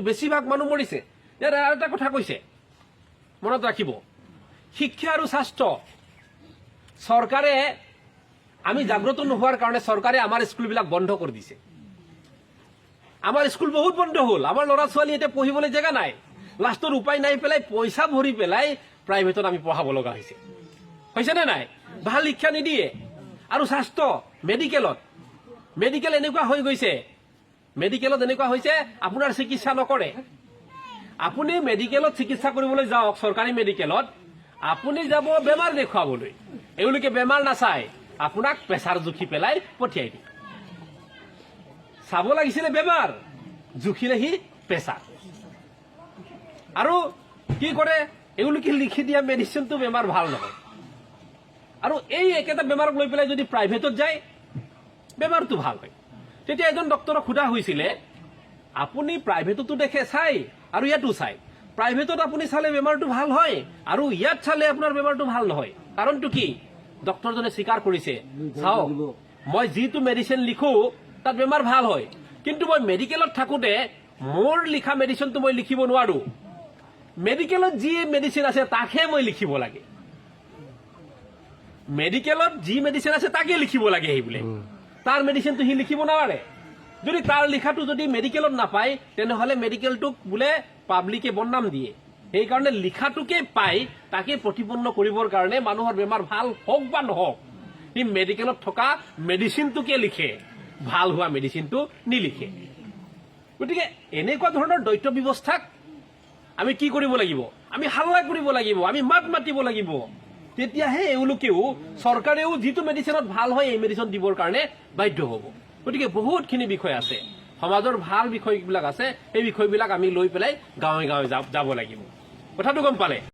বেছিভাগ মানুহ মৰিছে। ইয়াত আৰু এটা কথা কৈছে, মনত ৰাখিব, শিক্ষা আৰু স্বাস্থ্য চৰকাৰে আমি জাগ্ৰত নোহোৱাৰ কাৰণে চৰকাৰে আমাৰ স্কুলবিলাক বন্ধ কৰি দিছে। আমাৰ স্কুল বহুত বন্ধ হ'ল। আমাৰ ল'ৰা ছোৱালী এতিয়া পঢ়িবলৈ জেগা নাই। লাষ্টত উপায় নাই পেলাই পইচা ভৰি পেলাই প্ৰাইভেটত আমি পঢ়াব লগা হৈছে। হৈছেনে নাই? ভাল শিক্ষা নিদিয়ে। আৰু স্বাস্থ্য মেডিকেল এনেকুৱা হৈ গৈছে, মেডিকেলত এনেকুৱা হৈছে আপোনাৰ চিকিৎসা নকৰে। আপুনি মেডিকেলত চিকিৎসা কৰিবলৈ যাওক, চৰকাৰী মেডিকেলত আপুনি যাব বেমাৰ দেখুৱাবলৈ, এওঁলোকে বেমাৰ নাচায়, আপোনাক প্ৰেছাৰ জুখি পেলাই পঠিয়াই দিয়ে। চাব লাগিছিলে বেমাৰ, জুখিলেহি প্ৰেছাৰ। আৰু কি কৰে, এওঁলোকে লিখি দিয়া মেডিচিনটো বেমাৰ ভাল নহয়। আৰু এই একেটা বেমাৰক লৈ পেলাই যদি প্ৰাইভেটত যায় বেমাৰটো ভাল হয়। তেতিয়া এজন ডক্টৰক সোধা হৈছিলে, আপুনি প্ৰাইভেটতো দেখে চাই আৰু ইয়াতো চাই, প্ৰাইভেটত আপুনি চালে বেমাৰটো ভাল হয় আৰু ইয়াত চালে আপোনাৰ বেমাৰটো ভাল নহয়, কাৰণটো কি? ডক্টৰজনে স্বীকাৰ কৰিছে, চাওক মই যিটো মেডিচিন লিখো তাত বেমাৰ ভাল হয়, কিন্তু মই মেডিকেলত থাকোঁতে মোৰ লিখা মেডিচিনটো মই লিখিব নোৱাৰো। মেডিকেলত যি মেডিচিন আছে তাকহে মই লিখিব লাগে। মেডিকেলত যি মেডিচিন আছে তাকে লিখিব লাগে। সেই বোলে তাৰ মেডিচিনটো সি লিখিব নোৱাৰে। যদি তাৰ লিখাটো যদি মেডিকেলত নাপায় তেনেহলে মেডিকেলটোক বোলে পাব্লিকে বদনাম দিয়ে। সেইকাৰণে লিখাটোকে পাই তাকে প্ৰতিপন্ন কৰিবৰ কাৰণে মানুহৰ বেমাৰ ভাল হওক বা নহওক সি মেডিকেলত থকা মেডিচিনটোকে লিখে, ভাল হোৱা মেডিচিনটো নিলিখে। গতিকে এনেকুৱা ধৰণৰ দ্বৈত ব্যৱস্থাক আমি কি কৰিব লাগিব? আমি হাল্লা কৰিব লাগিব, আমি মাত মাতিব লাগিব। তেতিয়াহে এওঁলোকেও চৰকাৰেও যিটো মেডিচিনত ভাল হয় এই মেডিচিন দিবৰ কাৰণে বাধ্য হ'ব। গতিকে বহুতখিনি বিষয় আছে, সমাজৰ ভাল বিষয়বিলাক আছে, সেই বিষয়বিলাক আমি লৈ পেলাই গাঁৱে গাঁৱে যাব লাগিব। কথাটো গম পালে?